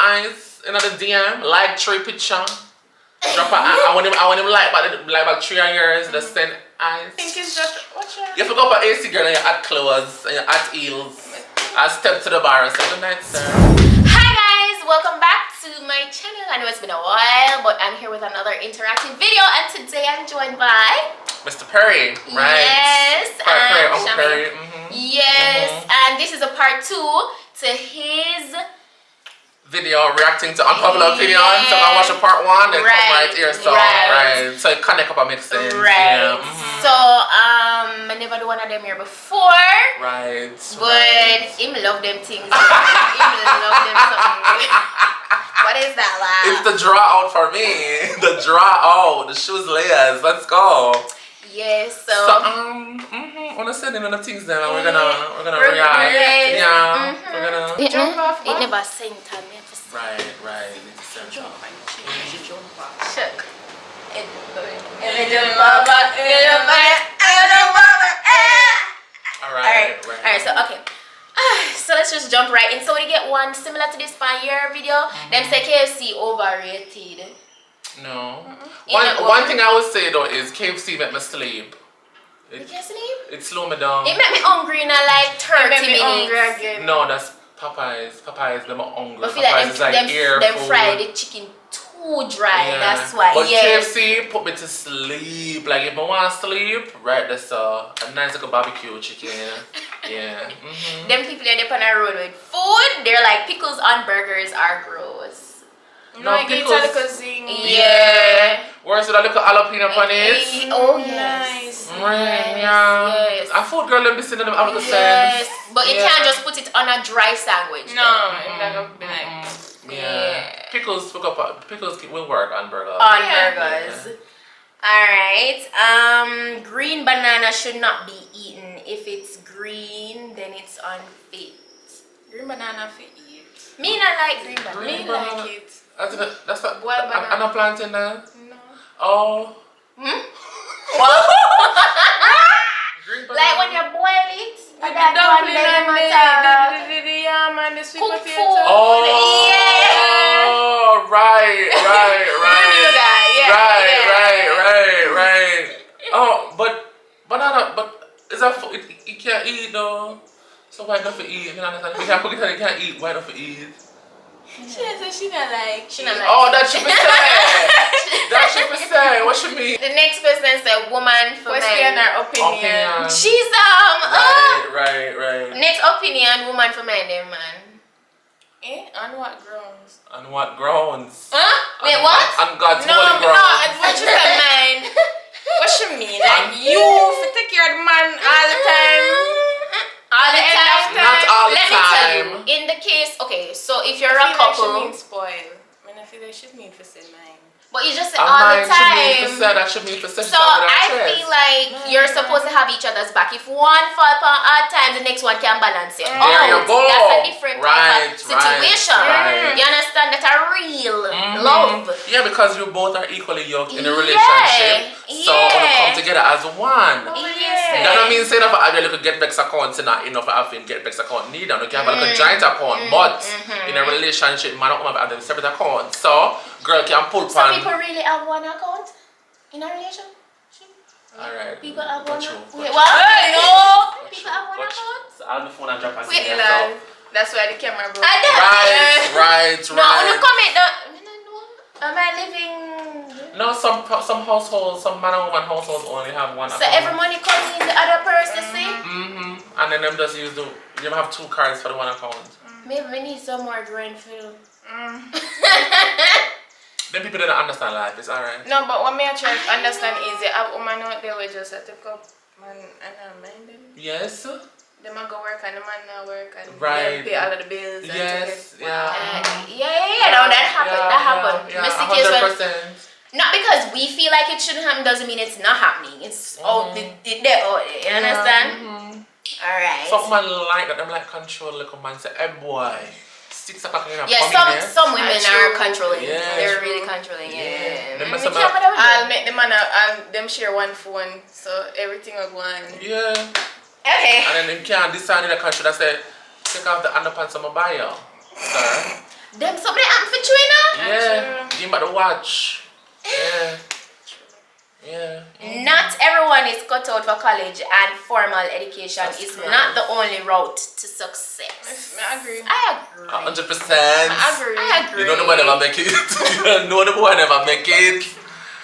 eyes in the DM, like 3 picture. Drop a I want him like about 3 years, the send eyes. I think it's just You have to go up AC girl and you add clothes and you add heels. I step to the bar and say good night, sir. Hi guys, welcome back to my channel. I know it's been a while, but I'm here with another interactive video, and today I'm joined by Mr. Perry, right? Yes, Perry. Yes, and this is a part 2 to his video reacting to unpopular opinions. So I watch a part 1, then come right here. So so it connect up and make sense. Right. Yeah. So I never do one of them here before. Right. But him love them things. Him love them something. What is that like? It's the draw out for me. The draw out. The shoes layers. Let's go. Yes. So wanna send in on the things then, and we're gonna react. Yeah. We're gonna jump off. It never same time. Right. It's essential. Shook. Alright, so okay. So let's just jump right in. So we get one similar to this Pioneer video. Them say KFC overrated. No. One thing I would say though is KFC make me sleep. You can't sleep? It slow me down. It make me hungry in like 30 minutes. No, that's Popeyes. Popeyes, them are hungry. But I feel Popeyes like them fried the chicken too dry. Yeah. That's why. But KFC put me to sleep. Like if I want to sleep, right, that's a nice little barbecue chicken. Yeah. Them people that they on the road with food, they're like pickles on burgers are gross. No, I get a yeah. Where's the little jalapeno on it? Oh yes. Yes. I thought girl them listening to them out of the sense. But you can't just put it on a dry sandwich. No, it's not gonna be like. Yeah. Pickles will work on burgers. On burgers. Alright. Green banana should not be eaten. If it's green, then it's unfit. Green banana fit eat. Me not like green banana. Me like it. That's not boiled banana. I'm not planting that. No. Oh. What? Green banana. Like when you boil it. With the dumpling and the yam and the sweet potato. Oh, yeah. Right. You knew that, yeah. Right. Oh, but banana, is that food? You can't eat though. So why not for eat? You understand? You can't cook it and you can't eat. Why not for eat? She not like. Oh, that should be said. That should be said. What should mean? The next person said woman for Question men. her opinion. She's Right. Next opinion, woman for men, then man. On what grounds? On what grounds? Wait, what? On God's No, holy grounds. what you said, man. What she mean? Like you for take care of the man all the time. All the time. Not all the Let time. me tell you, in the case, okay, so if you're a Like she couple, mean spoil. I feel like she mean for say mine. but you just say all the time. That should mean for So I feel like you're supposed to have each other's back. If one fall upon hard times, the next one can balance it. There you go. That's a different type of situation. Right. You understand? That's a real love. Yeah, because you both are equally yoked in a relationship. So you come together as one. That don't mean say that for having a little get back account, not enough for having get back account neither. You can have a little joint account, but in a relationship, man don't have them separate accounts. So girl can pull Some pan. people really have one account in a relationship. Alright. People have one account. Wait, Got what? you. No. People have one account. So I'll be phone and drop a Wait, That's why the camera broke. Right. No, you comment that. Am I living? No, some households, some man and woman households only have one So account. every money comes in the other person, see? And then them just use you have 2 cards for the one account. Maybe we need some more grain fill. Then people don't understand life, it's alright. No, but what me I try to understand is you have woman out there will just take up man and not mind them. Yes. Them a go work and the man not work and Right. they pay all of the bills. And Yes. Yeah. No, that happened. That happened. Yeah, Mr. Case 100%. not because we feel like it shouldn't happen doesn't mean it's not happening. It's all the you understand? Alright. Some man like that, them like control like a man say, hey boy, 6 o'clock in the some women are controlling. Yeah, they're really controlling. I'll make them and them share one phone, so everything will go on. Yeah. Okay. And then them can't decide in the country that say, take off the underpants of my bio, sir. Them something happen for you, you know? Yeah. Give back the watch. Yeah. Yeah. Not everyone is cut out for college, and formal education is not the only route to success. I agree. I agree. 100%. I agree. You know the boy never make it. You know the boy never make it.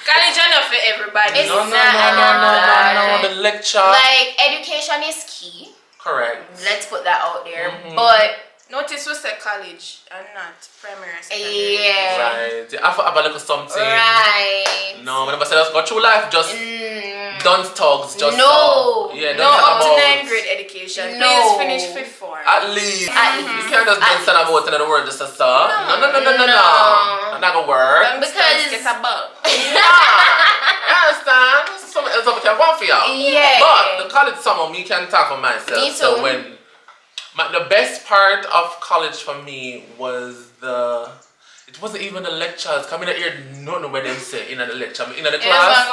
College enough for everybody. No. The lecture. Like, education is key. Correct. Let's put that out there. But notice we said college and not primary and secondary. yeah. Right. I have a little something. Right. No, I never said let's go through life. Just don't talks. Just No. Yeah. No, Don't up to about. 9th grade education. No. Please finish 5th form. At least. At You least. can't just dance about in the word just a song. No. That's not gonna work. Because get a bug. I understand. Something else over here want for y'all. yeah. But the college summer, me can talk for myself. Me too. So when the best part of college for me was it wasn't even the lectures. Come in the ear, nothing where them say in the lecture. In the class.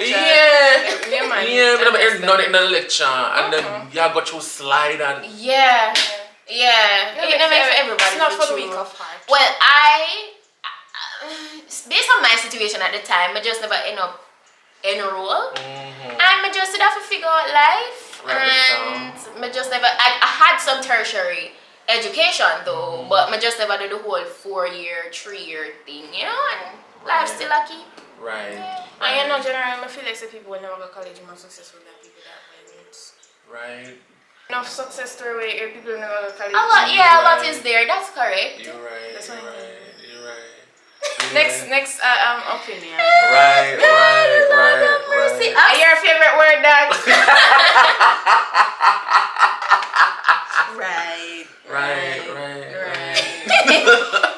Yeah, but I hear nothing in the lecture. And then you go through slide and Yeah. It never for everybody. It's not for the true. weak of heart. Well, based on my situation at the time, I just never end up enroll. And I just did have to figure out life. Right, and I just never, I had some tertiary education though, but I just never did the whole 4-year, 3-year thing, you know, and life's still a key. right. And you know, generally, I feel like some people will never go to college more successful than people that went. Right. Enough success story where people never go to college. A lot is there, that's correct. You're right. That's You're what I right. You're right. Next opinion. Right. Mercy. Are your favorite word that? Right.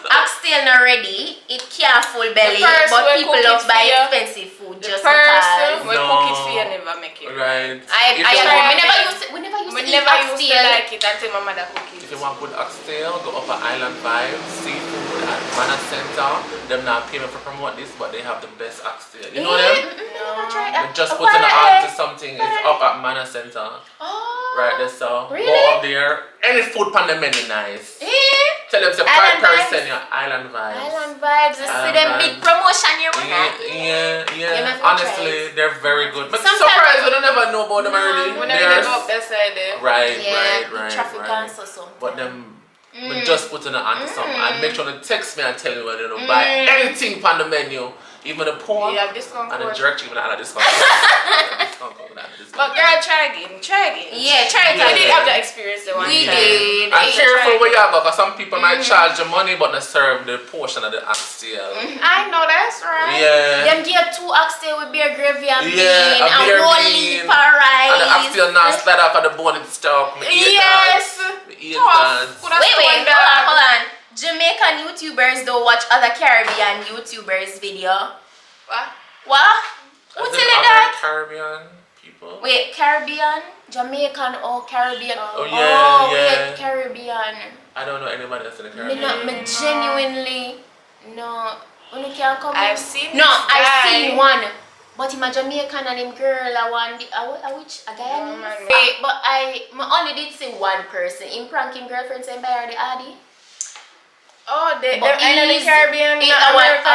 Oxtail not ready, it can't full belly, person but will people cook love it buy for you. expensive food The just person because. will cook it for you never make it. Right. I If agree. you We want- never used to We eat never used to oxtail. like it until my mother cook it. If you want good oxtail, go up at Island Vibes, seafood at Mana Center. Them not pay me for promote this, but they have the best oxtail. You know them? No, try They that. just put an ad to something. It's up at Mana Center. Oh. Right there, so Really? go up there. Any food pan the menu nice. Tell them it's a Island 5% Vibes. your Island Vibes. Island Vibes. You see Island them Vibes. big promotion you want that? Yeah. might Honestly, they're very good. But Sometimes- surprised we don't never know about them already. We never They're- go up that side there. Right. Traffic and so. But them, we just putting it onto something. And make sure to text me and tell me whether they don't buy anything on the menu, even the pork You have discount and the code. jerk chicken and a discount. Discount code and a discount. But girl, try again. Yeah, try it We again. did have the experience the one We time. did. And Yeah, careful where you go, because some people might charge the money but not serve the portion of the oxtail. I know that's right. Yeah. Them get 2 oxtail with beer gravy and bean Yeah, a and beer whole bean. leaf rice. And the oxtail not slide off of the bone and stuff. Yes. Tough. Could have Wait, stolen hold that. on. Jamaican YouTubers don't watch other Caribbean YouTubers video. What? Who tell you that? Caribbean people. Wait, Caribbean? Jamaican or Caribbean? Oh, yeah. Caribbean. I don't know anybody else in the Me Caribbean. not, me genuinely, no. When you can come I've in. seen No, this I've guy. seen one. But him a Jamaican and him girl a one, a Guyanese. man. Wait, but I only did see one person. Him prank him girlfriend saying by her the Addy. Oh, the But I know the he's- Caribbean. He, not America,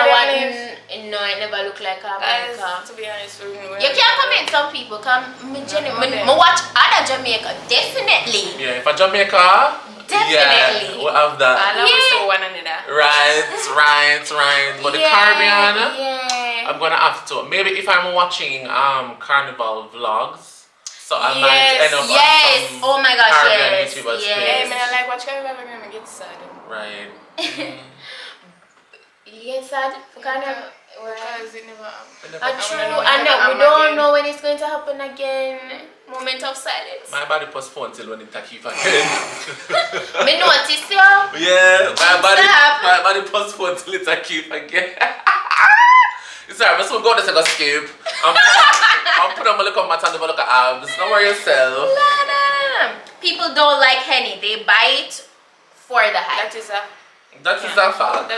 no, it never look like America. to be honest, You can't comment some people, come me watch other Jamaica, definitely. Yeah, if a Jamaica, Definitely. yeah, we'll have that. I know we saw one another. Right. But the Yeah, Caribbean, yeah. I'm gonna have to. Maybe if I'm watching Carnival vlogs, so I might end up Yes, on some oh my gosh, Caribbean yes, YouTubers' yes. Hey, page. man, I like watch Carnival, I'm gonna get sad. Right. You get sad for Carnival? Because it never True, know and when we it don't again. know when it's going to happen again. Moment of silence. My body postponed till when it keep again. Me notice you. Yeah, Stop. my body postponed till it keep again. It's alright, I'm just gonna go to skip. I'm put on my look on my tongue, look at abs. Don't worry yourself. No. People don't like Henny. They buy it for the hype. That is a fact.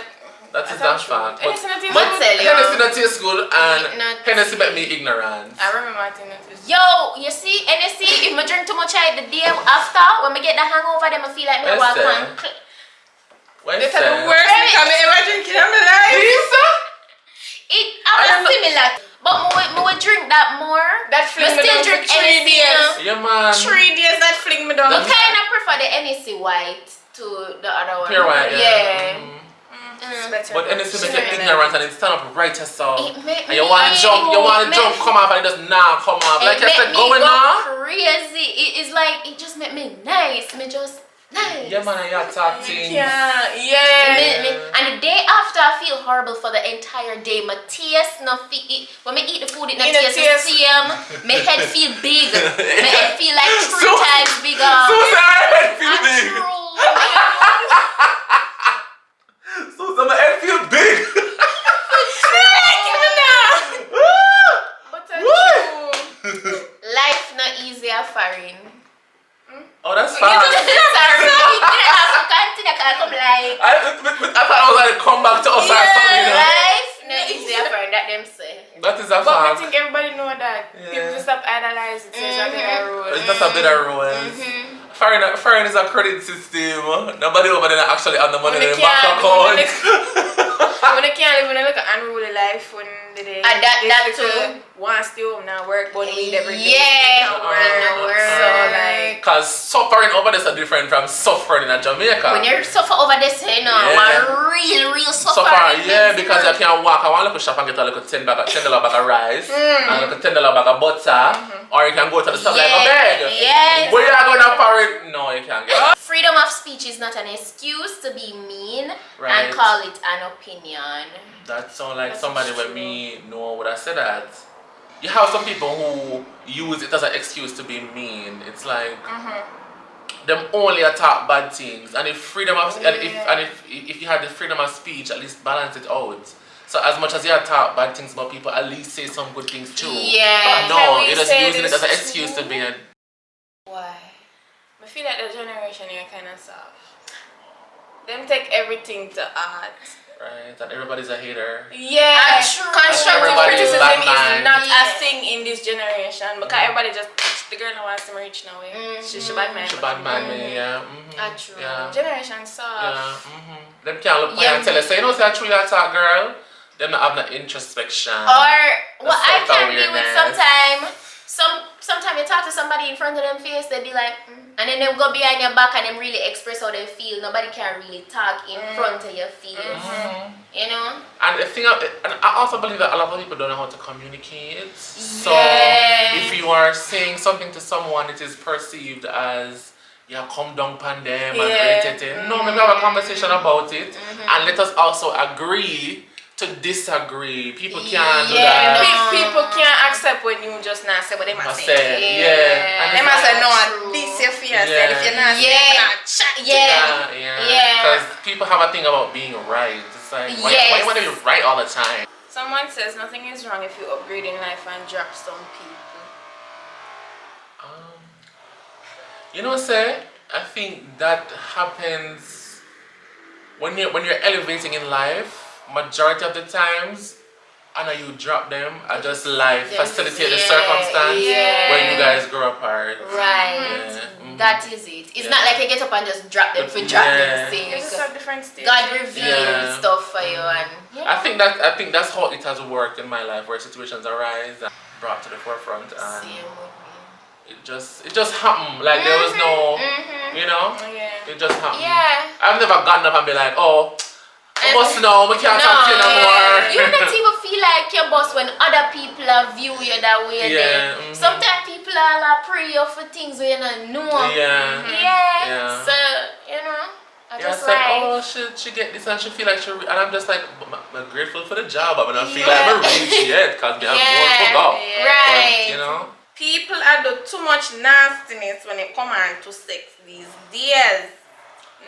That is a fact. Hennessy not taste But good. tell you. Hennessy not taste good and Not- Hennessy make me ignorant. I remember Martin that is. Yo, you see, NSC, if I drink too much the day after, when I get the hangover, then I feel like me Yes, walk sir. on. That's the worst thing I'm ever drinking in my life. I'm similar. But I would drink that more. That fling me down for 3 days. Yeah, man. 3 days that fling me down. I kind of prefer the NEC white to the other one. Pure white, yeah. But NEC make you ignorant and it stand up right yourself. And you want to jump, come off and it does not come off. Like you said, going on. Crazy. It's like, it just made me nice. Nice. Yeah, man, and you talk things. Yeah. And the day after, I feel horrible for the entire day. My taste, when I eat the food, it not taste the same. My head feel big. My head feel like 3 times bigger. Susan, my head feel big. Susan, my head feel big. But life not easy, foreign. Oh, that's fine. Sorry, I thought I was going to come back to us or something. Life not easy, foreign, that them say. That is a fact. But I think everybody know that. People stop idolizing. It's just a bit of rules. Foreign is a credit system. Nobody over there actually on the money in the bank account. When they can't live in like an unruly life when they that too. Want still not work, but need every day. Yeah, no work. So like, cause suffering over there is different from suffering in Jamaica. When you suffer over this, you know, real suffering. Because you can't walk. I want to look shop and get a little $10 bag of rice and a little $10 bag of butter, or you can go to the store like a bag. Yes. Where you are gonna parrot? No, you can't get it. Freedom of speech is not an excuse to be mean and call it an opinion. That sounds like somebody with me know what I said that. You have some people who use it as an excuse to be mean. It's like them only attack bad things, and if freedom of if you had the freedom of speech, at least balance it out. So as much as you attack bad things about people, at least say some good things too. Yeah. But no, you're just using it as an excuse to be a... Why? I feel like the generation here kind of soft. Them take everything to art. Right, and everybody's a hater. Yeah, constructive criticism is not a thing in this generation because everybody just, the girl who wants to reach now. She's bad man. She's bad man, yeah. True. Yeah. Generation soft. Yeah. Them can't look and tell us, say, you know, say a true attack girl. Them not have no introspection. Or what I can deal with sometimes you talk to somebody in front of them face, they be like, and then they go behind your back and them really express how they feel. Nobody can really talk in front of your face. You know? And the thing, and I also believe that a lot of people don't know how to communicate. So if you are saying something to someone, it is perceived as you come down on them and rate it. No, maybe have a conversation about it, and let us also agree to disagree. People can't do that. People can't accept when you just not say what they must say. And they must say no, this your fear. If you're not because people have a thing about being right. It's like, why you want to be right all the time? Someone says nothing is wrong if you upgrade in life and drop some people. You know, I think that happens when you're elevating in life. Majority of the times, I know you drop them. I just facilitate the circumstance when you guys grow apart. Right. That is it. It's not like you get up and just drop them for drop them. It's just a different stage. God reveals stuff for you, and I think that's how it has worked in my life, where situations arise and brought to the forefront, and it just happened. Like there was no, you know, it just happened. Yeah. I've never gotten up and be like, oh. Boss now, we can't talk to you no more. You don't even feel like your boss when other people view you that way. Sometimes people are pray you for things we don't know. So, you know, I just like, oh, she get this and she feel like and I'm just like, I'm grateful for the job, but I don't feel like I'm reached yet because I'm more forgot. Right. But, you know? People are doing too much nastiness when it comes on to sex these days.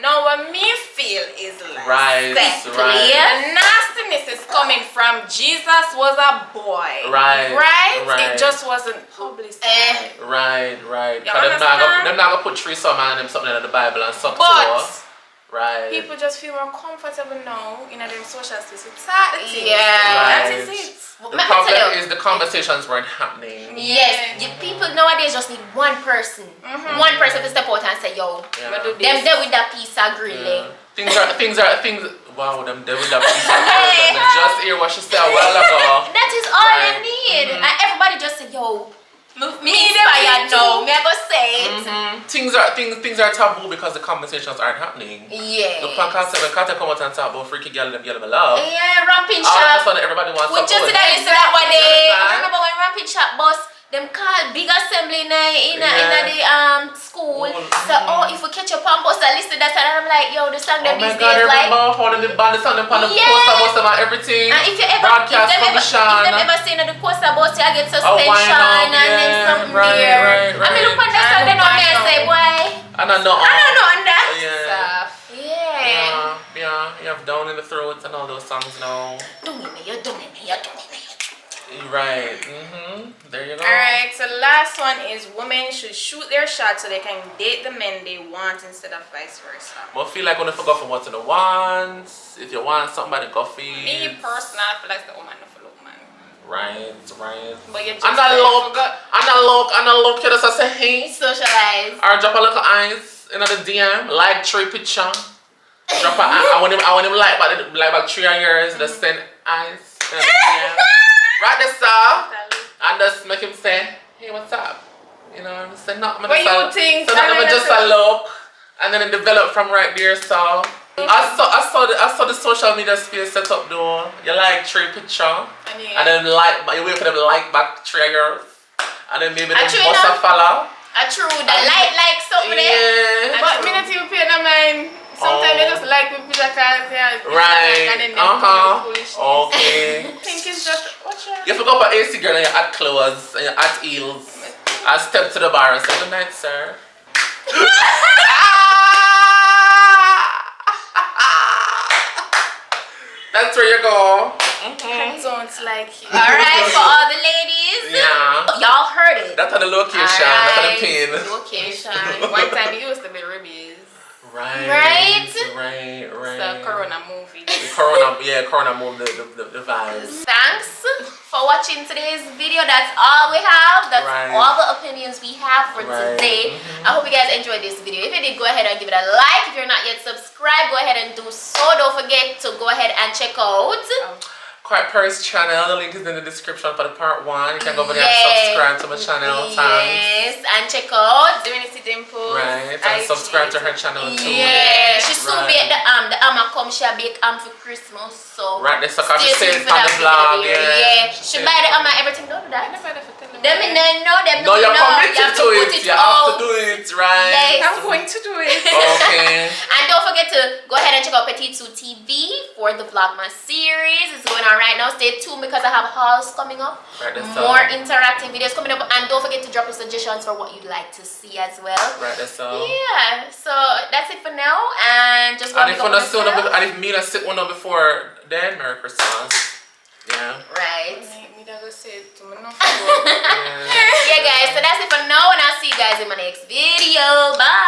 Now what me feel is like the nastiness is coming from Jesus was a boy. Right? It just wasn't publicized. Right. Because them not gonna put threesome and them something in the Bible and suck people just feel more comfortable now in them social space. That is it. The problem is the conversations weren't happening. Yes, people nowadays just need one person. One person to step out and say, yo, them there with that piece of grilling. things. Wow, them devil that piece of just hear what she said a while ago. That is all I need. And everybody just said, yo, me inspired now. Me I go say it. Things are taboo because the conversations aren't happening. Yeah. The podcast can't come out and talk about freaky girl them love. Yeah, Ramping All of a Shop. sudden everybody wants We to just support. did that listen that one day. I remember when Ramping Shop boss them called big assembly in the school. So if we catch a pump bus, I listen that and I'm like, yo, the song them these days like. Oh my God, holding the band, the song them on the poster bus and everything. And if you ever broadcast seen the poster bus, you get suspension and then something there. I mean, look on that song, they know me and say, boy. I don't know on that stuff. Yeah. Yeah, you have Down in the Throat and all those songs now. Don't me, you're doing me. Right. There you go. Alright, so the last one is women should shoot their shot so they can date the men they want instead of vice versa. But I feel like when you forgot for once in a once, if you want somebody go for Me personally, I feel like the woman not for the woman. Right. But you just And I look, you just say hey. Socialize. Or drop a little eyes in the DM, like 3 picture. Drop a I want him like back 3 years, just send eyes in the DM. Right this up and just make him say, hey, what's up? You know, I'm saying nothing. What you think? So I'm just a look, and then it developed from right there. So I saw the social media space set up though. You like 3 picture, and then you wait for them to like back 3 girls, and then maybe them bust a follow. True, the like something there. Yeah. But me not even pay no mind. Sometimes they just like with picture cards, Right. and then they do foolishness. Okay. I think it's just watch out. You forgot about AC girl and you add clothes and you add heels. I step to the bar and say, good night, sir. That's where you go. Don't like you. Alright, for all the ladies. Yeah. Y'all heard it. That's on the location. That's on the pin. Location. One time it used to be Ruby's. Right. Right? Right. The Corona movie. Corona moved the vibes. Thanks for watching today's video. That's all we have. That's all the opinions we have for today. I hope you guys enjoyed this video. If you did, go ahead and give it a like. If you're not yet subscribed, go ahead and do so. Don't forget to go ahead and check out Quiteperry's channel. The link is in the description for the part 1. You can go over there and subscribe to my channel. Yes, and check out Divinity Dimple. Right, and subscribe to her channel too. Yeah, she soon be at the Amma come she bake for Christmas. So right, they suck she say it on the that vlog. video. Yeah, she buy the everything. Don't do that. Them No, you're committed to it. You have to do it, right? Yes. I'm going to do it. Okay. And don't forget to go ahead and check out PETITE-SUE TV for the Vlogmas series. It's going on right now. Stay tuned because I have hauls coming up. Right, more interactive videos coming up. And don't forget to drop your suggestions for what you'd like to see as well. Right, that's all. Yeah, so that's it for now. And just go and if me not sit one up before then, Merry Christmas. Yeah. Right. Yeah, guys, so that's it for now, and I'll see you guys in my next video. Bye.